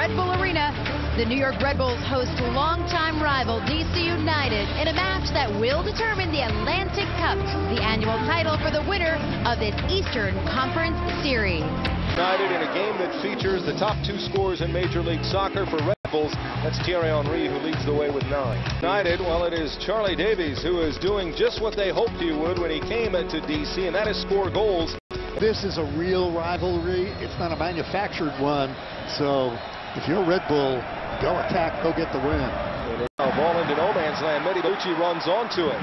Red Bull Arena. The New York Red Bulls host longtime rival DC United in a match that will determine the Atlantic Cup, the annual title for the winner of this Eastern Conference Series. United in a game that features the top 2 scorers in Major League Soccer for Red Bulls. That's Thierry Henry, who leads the way with 9. United, well, it is Charlie Davies who is doing just what they hoped he would when he came into DC, and that is score goals. This is a real rivalry. It's not a manufactured one. So if you're Red Bull, go attack, go get the win. Now ball into no man's land. Medici runs onto it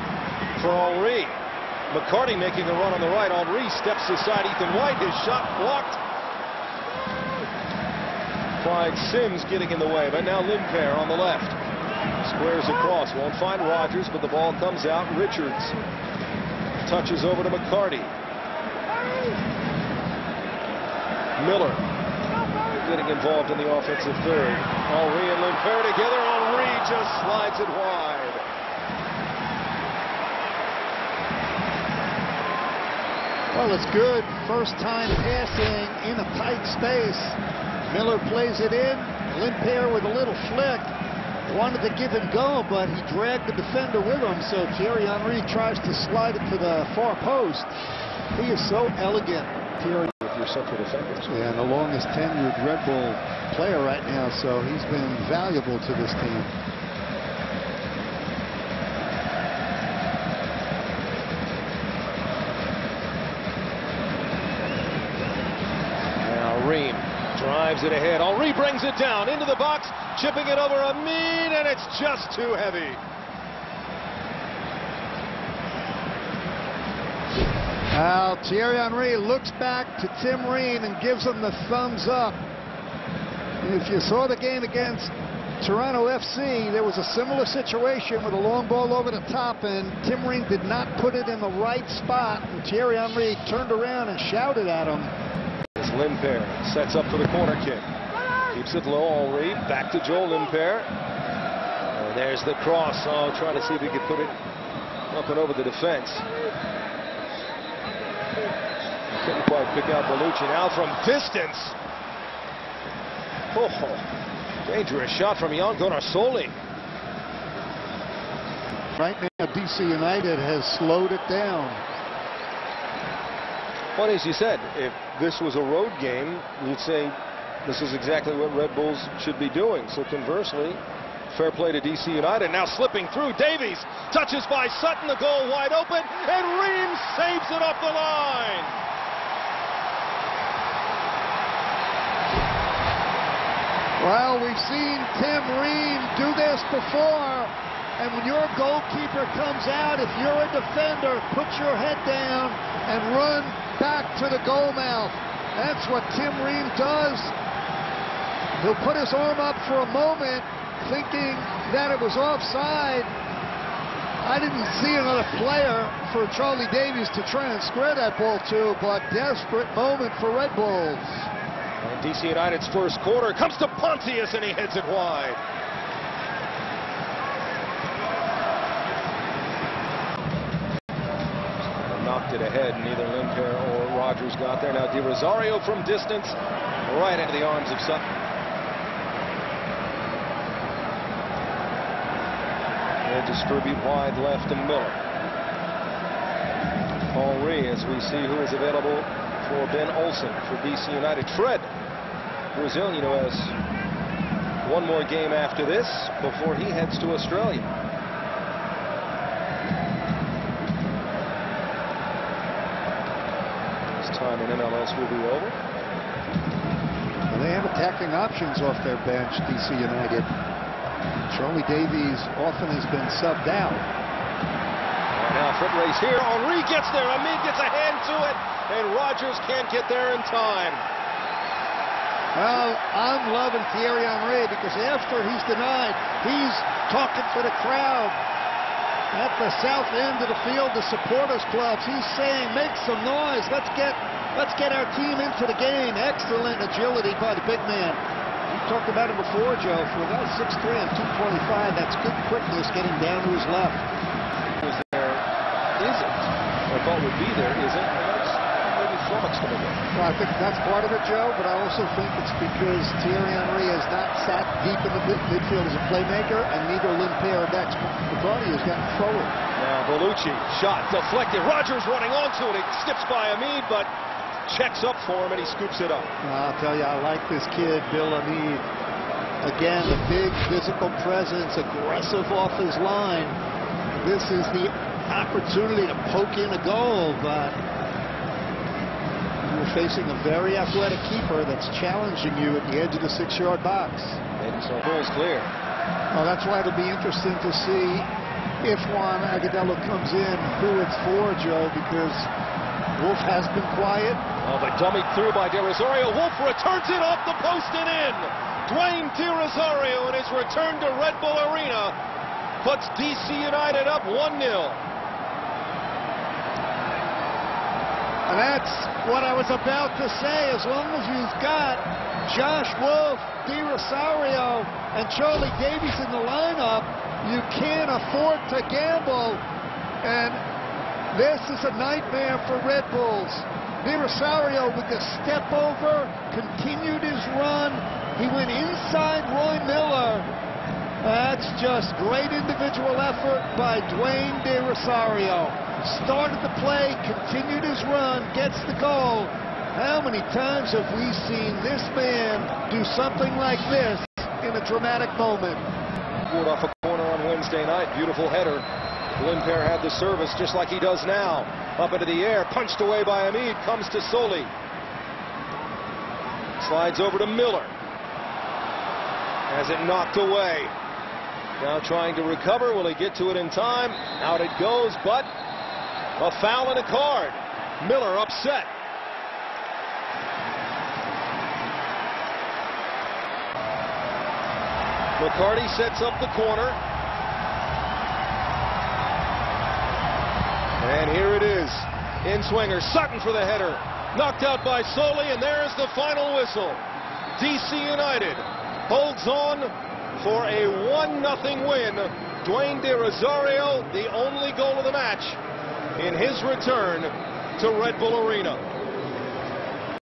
for Henry. McCarty making a run on the right. Henry steps aside Ethan White. His shot blocked. Clyde Sims getting in the way, but now Limpere on the left. Squares across. Won't find Rogers, but the ball comes out. Richards touches over to McCarty. Miller getting involved in the offensive third. Henry and Limpere together. Henry just slides it wide. Well, it's good. First time passing in a tight space. Miller plays it in. Limpere with a little flick. Wanted to give and go, but he dragged the defender with him. So Thierry Henry tries to slide it to the far post. He is so elegant, Thierry. With your central defenders. Yeah, and the longest tenured Red Bull player right now, so he's been valuable to this team. Now Ream drives it ahead. Henry brings it down into the box, chipping it over Amin, and it's just too heavy. Now Thierry Henry looks back to Tim Ream and gives him the thumbs up. And if you saw the game against Toronto FC, there was a similar situation with a long ball over the top, and Tim Ream did not put it in the right spot, and Thierry Henry turned around and shouted at him. As Limpere sets up for the corner kick. Keeps it low. Henry back to Joel Limpere. And there's the cross. Oh, trying to see if he could put it up and over the defense. Couldn't quite pick out Bellucci. Now from distance. Oh, dangerous shot from Jan Gunnarsoli. Right now, DC United has slowed it down. Well, as you said, if this was a road game, you'd say this is exactly what Red Bulls should be doing. So conversely, fair play to DC United. Now slipping through. Davies touches by Sutton. The goal wide open, and Ream saves it off the line. Well, we've seen Tim Ream do this before, and when your goalkeeper comes out, if you're a defender, put your head down and run back to the goal mouth. That's what Tim Ream does. He'll put his arm up for a moment, thinking that it was offside. I didn't see another player for Charlie Davies to try and square that ball to, but desperate moment for Red Bulls. And DC United's first quarter comes to Pontius, and he heads it wide. Knocked it ahead. Neither Limpere or Rogers got there. Now Rosario from distance, right into the arms of Sutton. They distribute wide left to Miller. Henry, as we see who is available for Ben Olsen for DC United. Fred, Brazilian, who has one more game after this before he heads to Australia. His time in MLS will be over. Well, they have attacking options off their bench, DC United. Charlie Davies often has been subbed out. And now foot race here. Henry gets there. Amin gets a hand to it. And Rogers can't get there in time. Well, I'm loving Thierry Henry because after he's denied, he's talking to the crowd at the south end of the field, the supporters clubs. He's saying, make some noise. Let's get our team into the game. Excellent agility by the big man. We talked about him before, Joe. For a guy 6'3" and 225, that's good quickness getting down to his left. Was there isn't. I thought would be there isn't. That's maybe performance going to be? Well, I think that's part of it, Joe, but I also think it's because Thierry Henry has not sat deep in the midfield as a playmaker, and neither Limpere or McCarty has gotten forward. Now, Bellucci, shot, deflected. Rogers running onto it. It skips by Hamid, but checks up for him, and he scoops it up. I'll tell you, I like this kid, Bill Hamid. Again, the big physical presence, aggressive off his line. This is the opportunity to poke in a goal, but you're facing a very athletic keeper that's challenging you at the edge of the 6-yard box. And so goal's clear. Well, that's why it'll be interesting to see if Juan Agudelo comes in, who it's for, Joe, because Wolf has been quiet. Oh, but dummied through by De Rosario. Wolf returns it off the post and in. Dwayne De Rosario in his return to Red Bull Arena puts DC United up 1-0. And that's what I was about to say. As long as you've got Josh Wolf, De Rosario, and Charlie Davies in the lineup, you can't afford to gamble. And this is a nightmare for Red Bulls. De Rosario with the step over, continued his run. He went inside Roy Miller. That's just great individual effort by Dwayne De Rosario. Started the play, continued his run, gets the goal. How many times have we seen this man do something like this in a dramatic moment? Scored off a corner on Wednesday night. Beautiful header. Limpere had the service just like he does now. Up into the air, punched away by Hamid, comes to Soli. Slides over to Miller. Has it knocked away. Now trying to recover. Will he get to it in time? Out it goes, but a foul and a card. Miller upset. McCarty sets up the corner. And here it is. In-swinger, Sutton for the header. Knocked out by Soli, and there's the final whistle. DC United holds on for a 1-0 win. Dwayne De Rosario, the only goal of the match in his return to Red Bull Arena.